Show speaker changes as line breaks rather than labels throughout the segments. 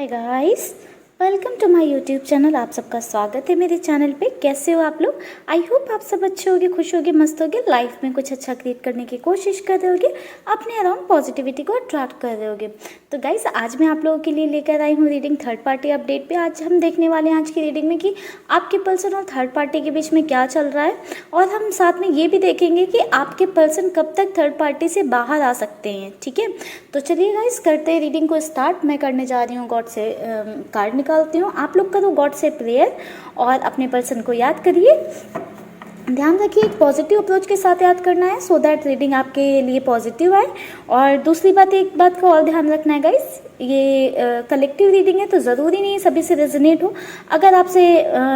Hi guys, welcome to my YouTube channel. आप सबका स्वागत है मेरे चैनल पे। कैसे हो आप लोग? आई होप आप सब अच्छे होगे, खुश होगे, मस्त होगे, लाइफ में कुछ अच्छा क्रिएट करने की कोशिश कर रहे होगे, अपने अराउंड पॉजिटिविटी को अट्रैक्ट कर रहे होगे। तो गाइस, आज मैं आप लोगों के लिए लेकर आई हूँ रीडिंग थर्ड पार्टी अपडेट पे। आज हम देखने वाले हैं आज की रीडिंग में कि आपके पर्सन और थर्ड पार्टी के बीच में क्या चल रहा है, और हम साथ में ये भी देखेंगे कि आपके पर्सन कब तक थर्ड पार्टी से बाहर आ सकते हैं। ठीक है, तो चलिए गाइस, करते हैं रीडिंग को स्टार्ट। मैं करने जा रही हूँ गॉड से कार्ड निकालती हूँ। आप लोग करो गॉड से प्रेयर और अपने पर्सन को याद करिए। ध्यान रखिए, एक पॉजिटिव अप्रोच के साथ याद करना है सो दैट रीडिंग आपके लिए पॉजिटिव आए। और दूसरी बात, एक बात का और ध्यान रखना है गाइस, ये कलेक्टिव रीडिंग है तो ज़रूरी नहीं सभी से रेजोनेट हो। अगर आपसे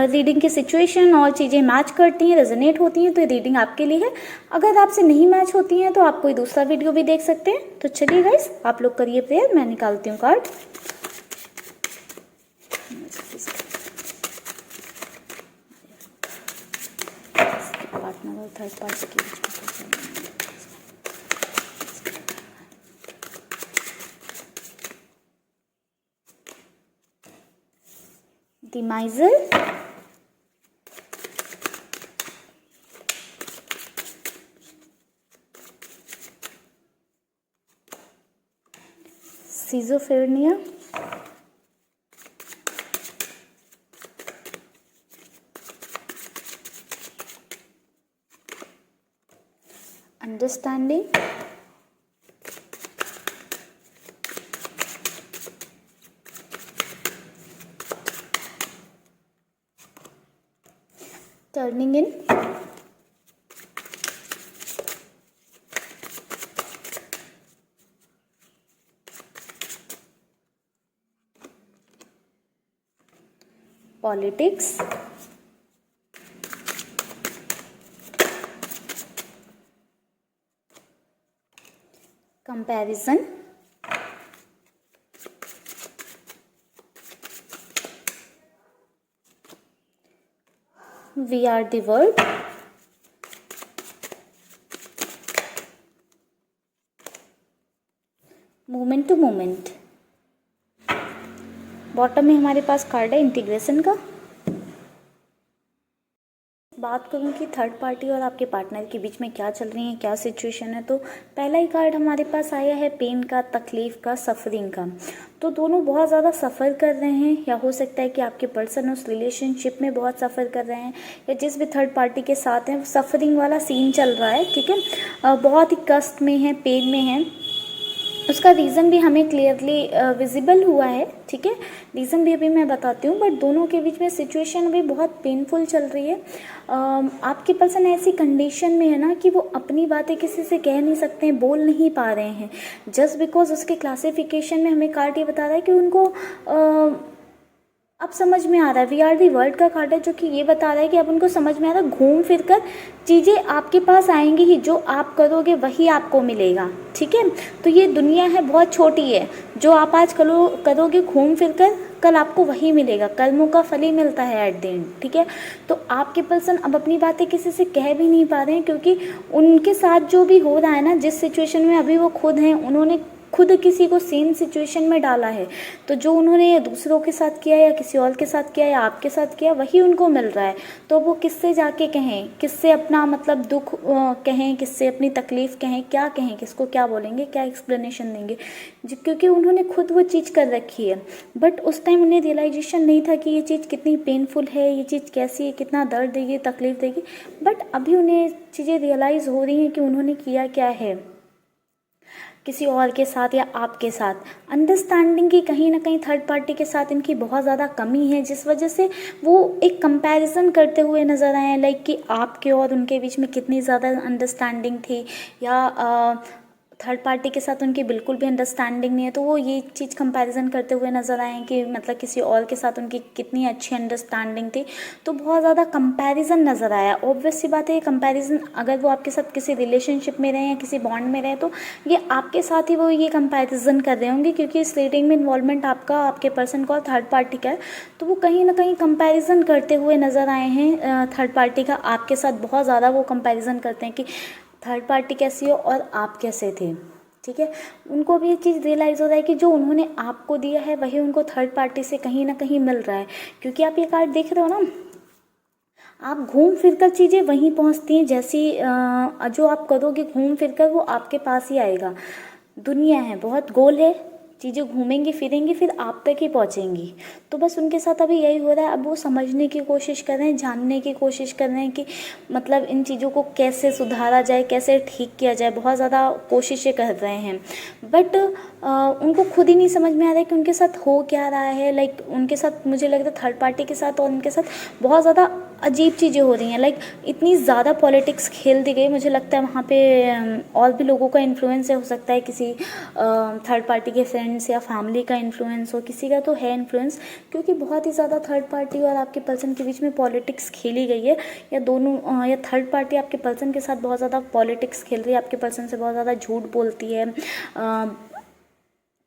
रीडिंग की सिचुएशन और चीज़ें मैच करती हैं, रेजोनेट होती हैं, तो ये रीडिंग आपके लिए है। अगर आपसे नहीं मैच होती हैं तो आप कोई दूसरा वीडियो भी देख सकते हैं। तो चलिए गाइस, आप लोग करिए प्रेयर, मैं निकालती हूँ कार्ड। पार्टनर और थर्ड पार्टी के बीच में the miser, schizophrenia, understanding, turning in, politics, comparison, we are the world, moment to moment. Bottom में हमारे पास कार्ड है इंटीग्रेशन का। बात करूं कि थर्ड पार्टी और आपके पार्टनर के बीच में क्या चल रही है, क्या सिचुएशन है, तो पहला ही कार्ड हमारे पास आया है पेन का, तकलीफ का, सफरिंग का। तो दोनों बहुत ज़्यादा सफ़र कर रहे हैं, या हो सकता है कि आपके पर्सन उस रिलेशनशिप में बहुत सफ़र कर रहे हैं, या जिस भी थर्ड पार्टी के साथ हैं सफरिंग वाला सीन चल रहा है। ठीक है, बहुत ही कष्ट में है, पेन में है। उसका रीज़न भी हमें क्लियरली विजिबल हुआ है। ठीक है, रीज़न भी अभी मैं बताती हूँ, बट दोनों के बीच में सिचुएशन भी बहुत पेनफुल चल रही है। आपके पर्सन ऐसी कंडीशन में है ना कि वो अपनी बातें किसी से कह नहीं सकते हैं, बोल नहीं पा रहे हैं, जस्ट बिकॉज उसके क्लासिफिकेशन में हमें कार्ड ये बता रहा है कि उनको अब समझ में आ रहा है। वी आर दी वर्ल्ड का कार्ड है जो कि ये बता रहा है कि अब उनको समझ में आ रहा है, घूम फिर कर चीज़ें आपके पास आएंगी ही, जो आप करोगे वही आपको मिलेगा। ठीक है, तो ये दुनिया है बहुत छोटी है, जो आप आज करोगे घूम फिर कर कल आपको वही मिलेगा, कर्मों का फल ही मिलता है एट द एंड। ठीक है, तो आपके पर्सन अब अपनी बातें किसी से कह भी नहीं पा रहे हैं, क्योंकि उनके साथ जो भी हो रहा है ना, जिस सिचुएशन में अभी वो खुद हैं, उन्होंने खुद किसी को सेम सिचुएशन में डाला है। तो जो उन्होंने दूसरों के साथ किया या किसी और के साथ किया या आपके साथ किया, वही उनको मिल रहा है। तो वो किससे जाके कहें, किससे अपना मतलब दुख कहें, किससे अपनी तकलीफ़ कहें, क्या कहें, किसको क्या बोलेंगे, क्या एक्सप्लेनेशन देंगे, क्योंकि उन्होंने खुद वो चीज़ कर रखी है। बट उस टाइम उन्हें रियलाइजेशन नहीं था कि ये चीज़ कितनी पेनफुल है, ये चीज़ कैसी है, कितना दर्द देगी, तकलीफ़ देगी। बट अभी उन्हें चीज़ें रियलाइज़ हो रही हैं कि उन्होंने किया क्या है किसी और के साथ या आपके साथ। अंडरस्टैंडिंग की कहीं ना कहीं थर्ड पार्टी के साथ इनकी बहुत ज़्यादा कमी है, जिस वजह से वो एक कंपैरिजन करते हुए नज़र आए हैं, लाइक कि आपके और उनके बीच में कितनी ज़्यादा अंडरस्टैंडिंग थी, या थर्ड पार्टी के साथ उनकी बिल्कुल भी अंडरस्टैंडिंग नहीं है। तो वो ये चीज़ कंपैरिजन करते हुए नज़र आए कि मतलब किसी और के साथ उनकी कितनी अच्छी अंडरस्टैंडिंग थी। तो बहुत ज़्यादा कंपैरिजन नज़र आया। ऑब्वियस सी बात है, ये कंपैरिजन अगर वो आपके साथ किसी रिलेशनशिप में रहे या किसी बॉन्ड में रहे, तो ये आपके साथ ही वो ये कंपैरिजन कर रहे होंगे, क्योंकि इस रीडिंग में इन्वॉल्वमेंट आपका, आपके पर्सन का और थर्ड पार्टी का है। तो वो कहीं ना कहीं कंपैरिजन करते हुए नज़र आए हैं थर्ड पार्टी का आपके साथ। बहुत ज़्यादा वो कंपैरिजन करते हैं कि थर्ड पार्टी कैसी हो और आप कैसे थे। ठीक है। उनको अब ये चीज़ रियलाइज़ हो रहा है कि जो उन्होंने आपको दिया है वही उनको थर्ड पार्टी से कहीं ना कहीं मिल रहा है, क्योंकि आप ये कार्ड देख रहे हो ना, आप घूम फिर कर चीज़ें वहीं पहुंचती हैं जैसी जो आप करोगे घूम फिर कर वो आपके पास ही आएगा। दुनिया है, बहुत गोल है, चीज़ें घूमेंगी फिरेंगी फिर आप तक ही पहुंचेंगी। तो बस उनके साथ अभी यही हो रहा है, अब वो समझने की कोशिश कर रहे हैं, जानने की कोशिश कर रहे हैं कि मतलब इन चीज़ों को कैसे सुधारा जाए, कैसे ठीक किया जाए, बहुत ज़्यादा कोशिशें कर रहे हैं। बट उनको खुद ही नहीं समझ में आ रहा है कि उनके साथ हो क्या रहा है। लाइक उनके साथ मुझे लगता है थर्ड पार्टी के साथ और उनके साथ बहुत ज़्यादा अजीब चीज़ें हो रही हैं। लाइक इतनी ज़्यादा पॉलिटिक्स खेल दी गई, मुझे लगता है वहाँ पे और भी लोगों का इन्फ्लुएंस हो सकता है, किसी थर्ड पार्टी के फ्रेंड्स या फैमिली का इन्फ्लुएंस हो, किसी का तो है इन्फ्लुएंस, क्योंकि बहुत ही ज़्यादा थर्ड पार्टी और आपके पर्सन के बीच में पॉलिटिक्स खेली गई है। या दोनों या थर्ड पार्टी आपके पर्सन के साथ बहुत ज़्यादा पॉलिटिक्स खेल रही है, आपके पर्सन से बहुत ज़्यादा झूठ बोलती है,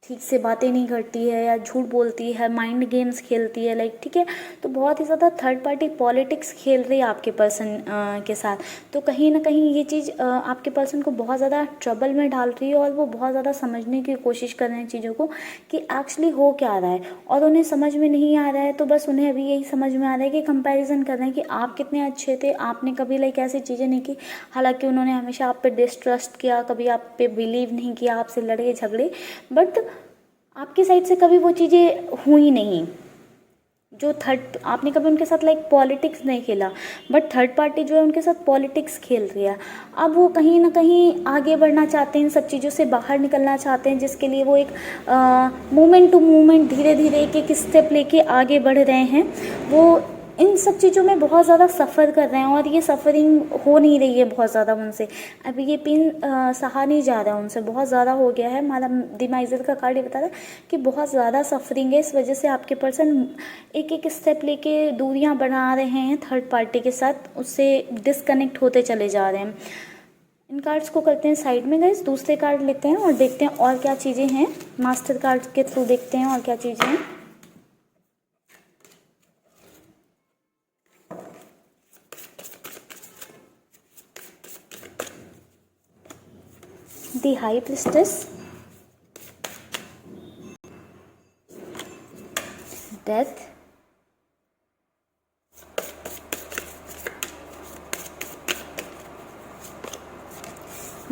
ठीक से बातें नहीं करती है या झूठ बोलती है, माइंड गेम्स खेलती है। लाइक ठीक है, तो बहुत ही ज़्यादा थर्ड पार्टी पॉलिटिक्स खेल रही है आपके पर्सन के साथ। तो कहीं ना कहीं ये चीज़ आपके पर्सन को बहुत ज़्यादा ट्रबल में डाल रही है और वो बहुत ज़्यादा समझने की कोशिश कर रहे हैं चीज़ों को कि एक्चुअली हो क्या रहा है, और उन्हें समझ में नहीं आ रहा है। तो बस उन्हें अभी यही समझ में आ रहा है कि कंपैरिजन कर रहे हैं कि आप कितने अच्छे थे, आपने कभी लाइक ऐसी चीज़ें नहीं की। हालांकि उन्होंने हमेशा आप पे डिस्ट्रस्ट किया, कभी आप पे बिलीव नहीं किया, आपसे लड़े झगड़े, बट आपकी साइड से कभी वो चीज़ें हुई नहीं। जो थर्ड आपने कभी उनके साथ लाइक पॉलिटिक्स नहीं खेला, बट थर्ड पार्टी जो है उनके साथ पॉलिटिक्स खेल रही है। अब वो कहीं ना कहीं आगे बढ़ना चाहते हैं, इन सब चीज़ों से बाहर निकलना चाहते हैं, जिसके लिए वो एक मोमेंट टू मोमेंट धीरे धीरे एक स्टेप लेके आगे बढ़ रहे हैं। वो इन सब चीज़ों में बहुत ज़्यादा सफ़र कर रहे हैं और ये सफ़रिंग हो नहीं रही है बहुत ज़्यादा उनसे। अब ये पेन सहा नहीं जा रहा है उनसे, बहुत ज़्यादा हो गया है। हमारा दिमाइजर का कार्ड ये बता रहा है कि बहुत ज़्यादा सफ़रिंग है, इस वजह से आपके पर्सन एक एक स्टेप लेके दूरियां बढ़ा रहे हैं थर्ड पार्टी के साथ, उससे डिस्कनेक्ट होते चले जा रहे हैं। इन कार्ड्स को करते हैं साइड में गाइस, दूसरे कार्ड लेते हैं और देखते हैं और क्या चीज़ें हैं। मास्टर कार्ड के थ्रू देखते हैं और क्या चीज़ें हैं। The High Priestess, Death,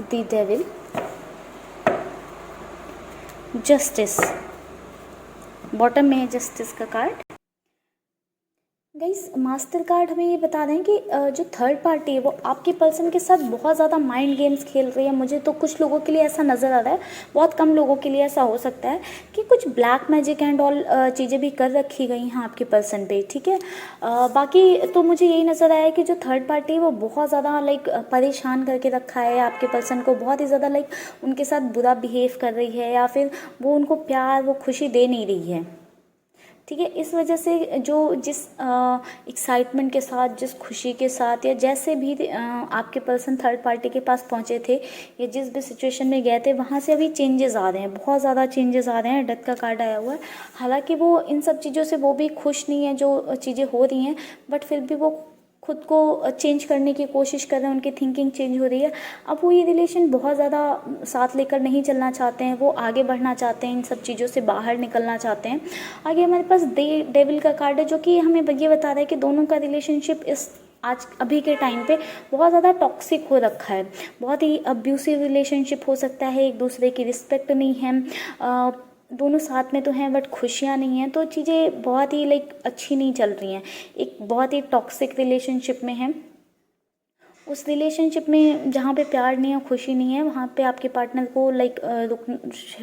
The Devil, Justice। Bottom में है जस्टिस का कार्ड। गाइस मास्टर कार्ड हमें ये बता रहे हैं कि जो थर्ड पार्टी है वो आपके पर्सन के साथ बहुत ज़्यादा माइंड गेम्स खेल रही है। मुझे तो कुछ लोगों के लिए ऐसा नज़र आ रहा है, बहुत कम लोगों के लिए ऐसा हो सकता है कि कुछ ब्लैक मैजिक एंड ऑल चीज़ें भी कर रखी गई हैं आपके पर्सन पे, ठीक है। बाकी तो मुझे यही नज़र आया कि जो थर्ड पार्टी है वो बहुत ज़्यादा लाइक परेशान करके रखा है आपके पर्सन को, बहुत ही ज़्यादा लाइक उनके साथ बुरा बिहेव कर रही है, या फिर वो उनको प्यार वो खुशी दे नहीं रही है, ठीक है। इस वजह से जो जिस एक्साइटमेंट के साथ, जिस खुशी के साथ, या जैसे भी आपके पर्सन थर्ड पार्टी के पास पहुंचे थे या जिस भी सिचुएशन में गए थे, वहाँ से अभी चेंजेस आ रहे हैं, बहुत ज़्यादा चेंजेस आ रहे हैं। डेथ का कार्ड आया हुआ है। हालांकि वो इन सब चीज़ों से वो भी खुश नहीं है जो चीज़ें हो रही हैं, बट फिर भी वो खुद को चेंज करने की कोशिश कर रहे हैं, उनकी थिंकिंग चेंज हो रही है। अब वो ये रिलेशन बहुत ज़्यादा साथ लेकर नहीं चलना चाहते हैं, वो आगे बढ़ना चाहते हैं, इन सब चीज़ों से बाहर निकलना चाहते हैं। आगे हमारे पास डेविल का कार्ड है, जो कि हमें ये बता रहा है कि दोनों का रिलेशनशिप इस आज अभी के टाइम पे बहुत ज़्यादा टॉक्सिक हो रखा है, बहुत ही अब्यूसिव रिलेशनशिप हो सकता है, एक दूसरे की रिस्पेक्ट नहीं है, दोनों साथ में तो हैं बट खुशियाँ नहीं हैं, तो चीज़ें बहुत ही लाइक अच्छी नहीं चल रही हैं, एक बहुत ही टॉक्सिक रिलेशनशिप में है। उस रिलेशनशिप में जहाँ पे प्यार नहीं है, खुशी नहीं है, वहाँ पे आपके पार्टनर को लाइक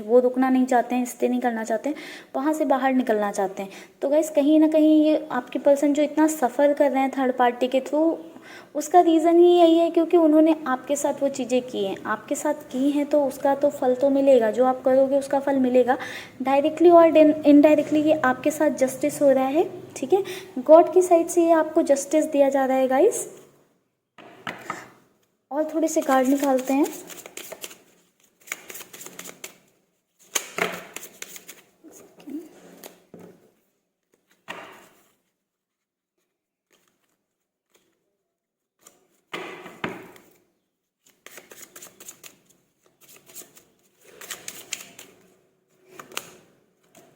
वो रुकना नहीं चाहते हैं, स्टे नहीं करना चाहते हैं, वहाँ से बाहर निकलना चाहते हैं। तो गाइस कहीं ना कहीं ये आपके पर्सन जो इतना सफ़र कर रहे हैं थर्ड पार्टी के थ्रू, उसका रीज़न ही यही है क्योंकि उन्होंने आपके साथ वो चीज़ें की हैं, आपके साथ की हैं, तो उसका तो फल तो मिलेगा, जो आप करोगे उसका फल मिलेगा, डायरेक्टली और इनडायरेक्टली। ये आपके साथ जस्टिस हो रहा है, ठीक है। गॉड की साइड से ये आपको जस्टिस दिया जा रहा है गाइस। और थोड़े से कार्ड निकालते हैं।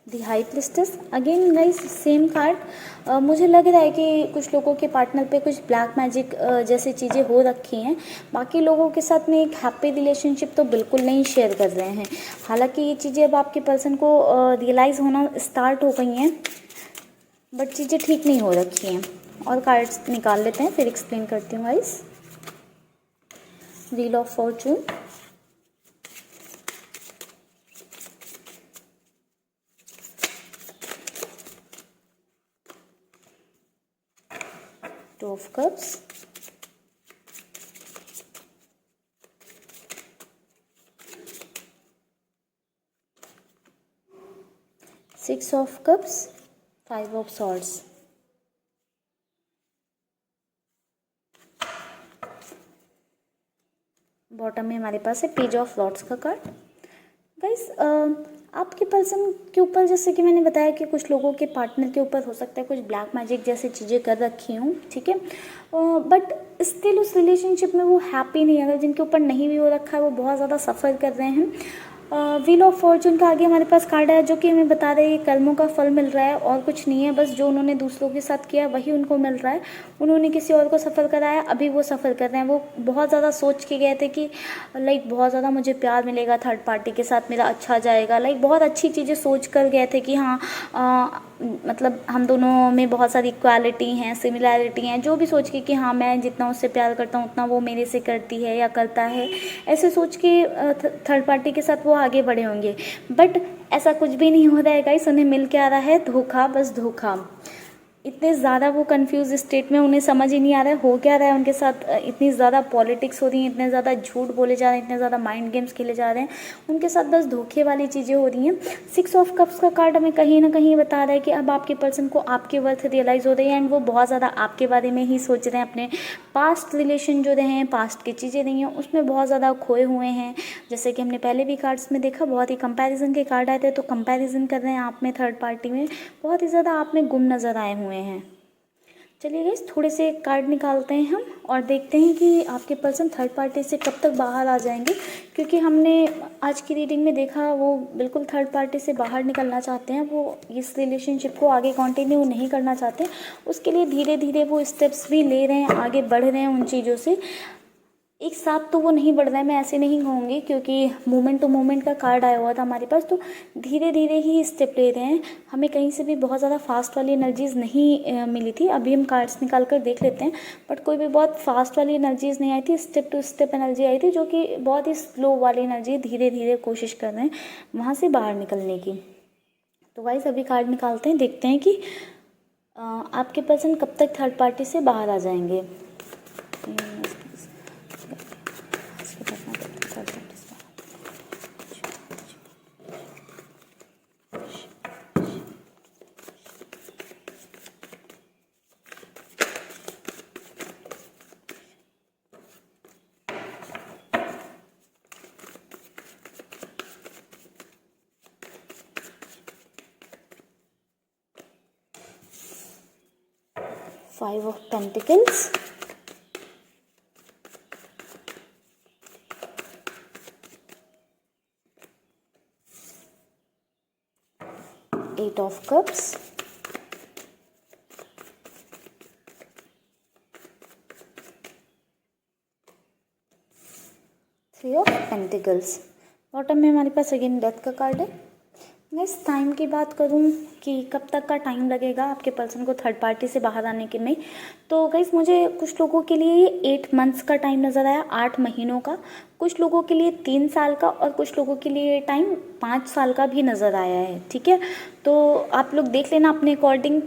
The high priestess. Again guys same card. मुझे लग रहा है कि कुछ लोगों के पार्टनर पे कुछ ब्लैक मैजिक जैसी चीज़ें हो रखी हैं। बाकी लोगों के साथ में एक हैप्पी रिलेशनशिप तो बिल्कुल नहीं शेयर कर रहे हैं। हालांकि ये चीज़ें अब आपके पर्सन को रियलाइज़ होना स्टार्ट हो गई हैं, बट चीज़ें ठीक नहीं हो रखी हैं। और कार्ड्स निकाल लेते हैं, फिर एक्सप्लेन करती हूँ guys. Wheel of Fortune, two of cups, six of cups, five of swords. Bottom में हमारे पास है पेज ऑफ लॉर्ड्स का कार्ड। गाइस आपके पर्सन के ऊपर, जैसे कि मैंने बताया कि कुछ लोगों के पार्टनर के ऊपर हो सकता है कुछ ब्लैक मैजिक जैसी चीज़ें कर रखी हूँ, ठीक है, बट स्टिल उस रिलेशनशिप में वो हैप्पी नहीं है। अगर जिनके ऊपर नहीं भी हो रखा है वो बहुत ज़्यादा सफ़र कर रहे हैं। व्हील ऑफ फॉर्चून का आगे हमारे पास कार्ड है जो कि हमें बता रहे हैं कर्मों का फल मिल रहा है और कुछ नहीं है। बस जो उन्होंने दूसरों के साथ किया वही उनको मिल रहा है। उन्होंने किसी और को सफ़र कराया, अभी वो सफ़र कर रहे हैं। वो बहुत ज़्यादा सोच के गए थे कि लाइक बहुत ज़्यादा मुझे प्यार मिलेगा थर्ड पार्टी के साथ, मेरा अच्छा जाएगा, लाइक बहुत अच्छी चीज़ें सोच कर गए थे कि हाँ मतलब हम दोनों में बहुत सारी इक्वालिटी हैं, सिमिलैरिटी हैं, जो भी सोच के कि हाँ मैं जितना उससे प्यार करता हूँ उतना वो मेरे से करती है या करता है, ऐसे सोच के थर्ड पार्टी के साथ वो आगे बढ़े होंगे। बट ऐसा कुछ भी नहीं हो रहा है गाइस। उन्हें मिल के आ रहा है धोखा, बस धोखा। इतने ज़्यादा वो कंफ्यूज स्टेट में, उन्हें समझ ही नहीं आ रहा है हो क्या रहा है उनके साथ। इतनी ज़्यादा पॉलिटिक्स हो रही हैं, इतने ज़्यादा झूठ बोले जा रहे हैं, इतने ज़्यादा माइंड गेम्स खेले जा रहे हैं उनके साथ, बस धोखे वाली चीज़ें हो रही हैं। सिक्स ऑफ कप्स का कार्ड हमें कहीं ना कहीं बता रहा है कि अब आपके पर्सन को आपके वर्थ रियलाइज़ हो रही है एंड वो बहुत ज़्यादा आपके बारे में ही सोच रहे हैं। अपने पास्ट रिलेशन जो रहे हैं, पास्ट की चीज़ें रही हैं, उसमें बहुत ज़्यादा खोए हुए हैं। जैसे कि हमने पहले भी कार्ड्स में देखा, बहुत ही कंपैरिजन के कार्ड आए थे, तो कंपैरिजन कर रहे हैं आप में थर्ड पार्टी में, बहुत ही ज़्यादा आप में गुम नज़र आए हुए हैं। चलिए गाइस थोड़े से कार्ड निकालते हैं हम और देखते हैं कि आपके पर्सन थर्ड पार्टी से कब तक बाहर आ जाएंगे। क्योंकि हमने आज की रीडिंग में देखा वो बिल्कुल थर्ड पार्टी से बाहर निकलना चाहते हैं, वो इस रिलेशनशिप को आगे कंटिन्यू नहीं करना चाहते। उसके लिए धीरे धीरे वो स्टेप्स भी ले रहे हैं, आगे बढ़ रहे हैं उन चीज़ों से। एक साथ तो वो नहीं बढ़ रहा है, मैं ऐसे नहीं कहूँगी, क्योंकि मोमेंट टू मोमेंट का कार्ड आया हुआ था हमारे पास, तो धीरे धीरे ही स्टेप ले रहे हैं। हमें कहीं से भी बहुत ज़्यादा फास्ट वाली एनर्जीज़ नहीं मिली थी। अभी हम कार्ड्स निकाल कर देख लेते हैं, बट कोई भी बहुत फास्ट वाली एनर्जीज़ नहीं आई थी। स्टेप टू स्टेप एनर्जी आई थी, जो कि बहुत ही स्लो वाली एनर्जी। धीरे धीरे कोशिश कर रहे हैं वहाँ से बाहर निकलने की। तो वाइस अभी कार्ड निकालते हैं, देखते हैं कि आपके पर्सन कब तक थर्ड पार्टी से बाहर आ जाएंगे। 5 of Pentacles, 8 of Cups, 3 of Pentacles। Bottom में हमारे पास अगेन डेथ का कार्ड है। नेक्स्ट टाइम की बात करूं कि कब तक का टाइम लगेगा आपके पर्सन को थर्ड पार्टी से बाहर आने के में, तो गाइस मुझे कुछ लोगों के लिए 8 मंथ्स का टाइम नज़र आया, 8 महीनों का, कुछ लोगों के लिए 3 साल का, और कुछ लोगों के लिए टाइम 5 साल का भी नज़र आया है। ठीक है, तो आप लोग देख लेना अपने अकॉर्डिंग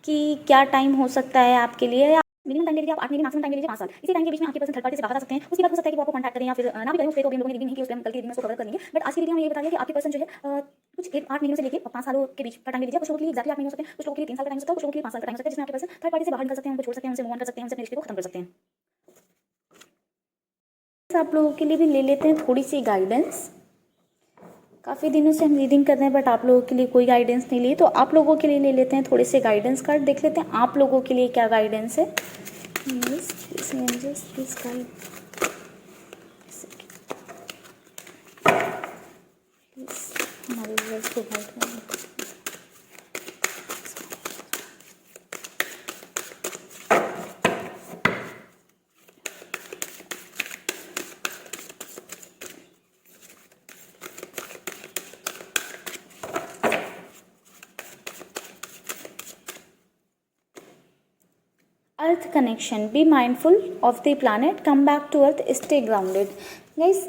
कि क्या टाइम हो सकता है आपके लिए। मिनिमम टाइम ले लीजिए आप 8 महीने, मैक्सिमम टाइम ले लीजिए 5 साल। इसी टाइम के बीच में आपके पर्सन थर्ड पार्टी से बाहर आ सकते हैं। उसके बाद हो सकता है कि वो आपको कॉन्टैक्ट करें या फिर ना भी करें, उस पे तो हम लोगों ने रीडिंग नहीं की, उस पे हम कल की रीडिंग में उसको कवर कर लेंगे। बट आज की रीडिंग में ये बता दिया कि आपके पर्सन जो है कुछ 8 महीनों से लेकर 5 सालों के बीच का टाइम ले लीजिए। कुछ लोगों के लिए एक्जैक्टली 8 महीने हो सकते हैं, कुछ लोगों के लिए 3 साल का टाइम हो सकता है, कुछ लोगों के लिए 5 साल का टाइम हो सकता है, जिसमें आपके पर्सन थर्ड पार्टी से बाहर निकल सकते हैं, उनको छोड़ सकते हैं, उनसे मूव ऑन कर सकते हैं, उनसे अपने रिश्ते को खत्म कर सकते हैं। आप लोगों के लिए भी ले लेते हैं थोड़ी सी गाइडेंस। काफ़ी दिनों से हम रीडिंग कर रहे हैं बट आप लोगों के लिए कोई गाइडेंस नहीं ली, तो आप लोगों के लिए ले लेते हैं थोड़े से गाइडेंस कार्ड। देख लेते हैं आप लोगों के लिए क्या गाइडेंस है। प्लीज गाइड, हमारे व्यूअर्स को गाइड करें। Earth connection, be mindful of the planet, come back to earth, stay grounded. Guys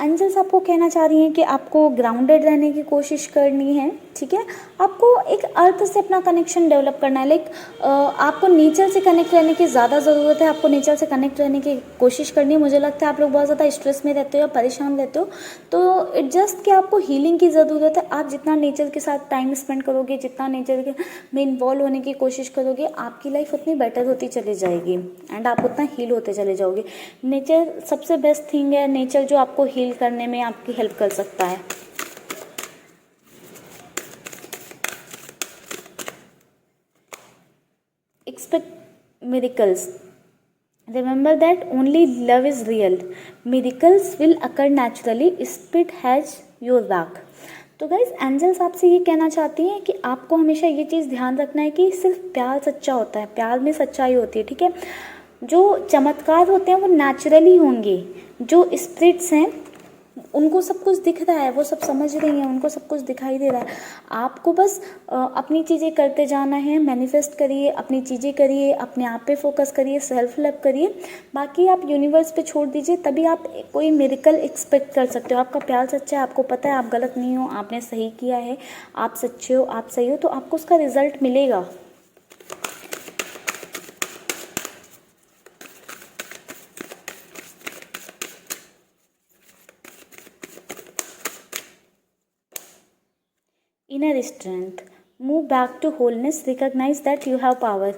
angels आपको कहना चाह रही हैं कि आपको ग्राउंडेड रहने की कोशिश करनी है, ठीक है। आपको एक अर्थ से अपना कनेक्शन डेवलप करना है, लाइक आपको नेचर से कनेक्ट रहने की ज़्यादा ज़रूरत है, आपको नेचर से कनेक्ट रहने की कोशिश करनी है। मुझे लगता है आप लोग बहुत ज़्यादा स्ट्रेस में रहते हो या परेशान रहते हो, तो इट जस्ट कि आपको हीलिंग की ज़रूरत है। आप जितना नेचर के साथ टाइम स्पेंड करोगे, जितना नेचर में इन्वॉल्व होने की कोशिश करोगे, आपकी लाइफ उतनी बेटर होती चली जाएगी एंड आप उतना हील होते चले जाओगे। नेचर सबसे बेस्ट थिंग है, नेचर जो आपको हील करने में आपकी हेल्प कर सकता है। Expect miracles, remember that only love is real, miracles will occur naturally, spirit has your back. तो गाइज एंजल्स आपसे ये कहना चाहती हैं कि आपको हमेशा ये चीज़ ध्यान रखना है कि सिर्फ प्यार सच्चा होता है, प्यार में सच्चाई होती है, ठीक है। जो चमत्कार होते हैं वो नेचुरली होंगे, जो स्पिरिट्स हैं उनको सब कुछ दिख रहा है, वो सब समझ रही हैं, उनको सब कुछ दिखाई दे रहा है। आपको बस अपनी चीज़ें करते जाना है, मैनिफेस्ट करिए, अपनी चीज़ें करिए, अपने आप पे फोकस करिए, सेल्फ लव करिए, बाकी आप यूनिवर्स पे छोड़ दीजिए, तभी आप कोई मिरेकल एक्सपेक्ट कर सकते हो। आपका प्यार सच्चा है, आपको पता है आप गलत नहीं हो, आपने सही किया है, आप सच्चे हो, आप सही हो, तो आपको उसका रिजल्ट मिलेगा। Inner strength, move back to wholeness, recognize that you have power।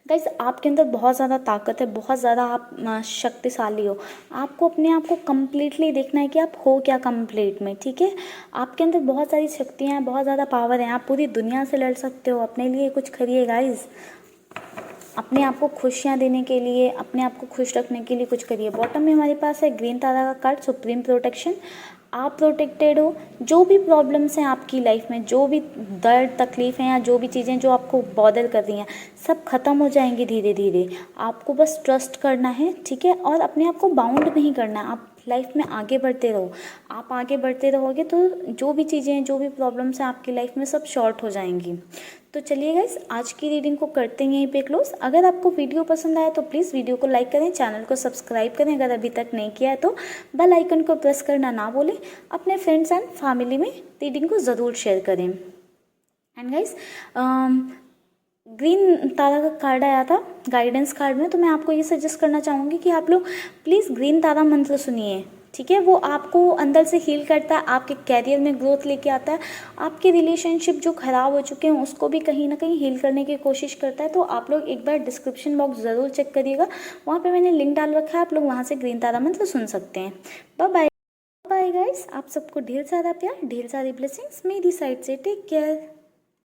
Guys आपके अंदर बहुत ज़्यादा ताकत है, बहुत ज़्यादा आप शक्तिशाली हो। आपको अपने आप को कम्प्लीटली देखना है कि आप हो क्या कंप्लीट में, ठीक है। आपके अंदर बहुत सारी शक्तियाँ हैं, बहुत ज़्यादा पावर है, आप पूरी दुनिया से लड़ सकते हो। अपने लिए कुछ करिए गाइज, अपने आप को खुशियाँ देने के लिए, अपने आप को खुश रखने के लिए कुछ करिए। बॉटम में हमारे पास है ग्रीन तारा का कार्ड, सुप्रीम प्रोटेक्शन। आप प्रोटेक्टेड हो। जो भी प्रॉब्लम्स हैं आपकी लाइफ में, जो भी दर्द तकलीफ़ हैं या जो भी चीज़ें जो आपको बॉदर कर रही हैं, सब खत्म हो जाएंगी धीरे धीरे। आपको बस ट्रस्ट करना है, ठीक है, और अपने आप को बाउंड नहीं करना है। आप लाइफ में आगे बढ़ते रहो। आप आगे बढ़ते रहोगे तो जो भी चीज़ें हैं, जो भी प्रॉब्लम्स हैं आपकी लाइफ में, सब शॉर्ट हो जाएंगी। तो चलिए गाइस, आज की रीडिंग को करते हैं यहीं पे क्लोज। अगर आपको वीडियो पसंद आया तो प्लीज़ वीडियो को लाइक करें, चैनल को सब्सक्राइब करें अगर अभी तक नहीं किया है तो, बेल आइकन को प्रेस करना ना भूलें। अपने फ्रेंड्स एंड फैमिली में रीडिंग को ज़रूर शेयर करें। एंड गाइस ग्रीन तारा का कार्ड आया था गाइडेंस कार्ड में, तो मैं आपको ये सजेस्ट करना चाहूँगी कि आप लोग प्लीज़ ग्रीन तारा मंत्र सुनिए, ठीक है। वो आपको अंदर से हील करता है, आपके कैरियर में ग्रोथ लेके आता है, आपके रिलेशनशिप जो ख़राब हो चुके हैं उसको भी कहीं ना कहीं हील करने की कोशिश करता है। तो आप लोग एक बार डिस्क्रिप्शन बॉक्स ज़रूर चेक करिएगा, वहाँ पे मैंने लिंक डाल रखा है, आप लोग वहाँ से ग्रीन तारा मंत्र सुन सकते हैं। Bye bye. बाय गाइस, आप सबको ढेर सारा प्यार, ढेर सारी ब्लेसिंग्स मेरी साइड से। Take care.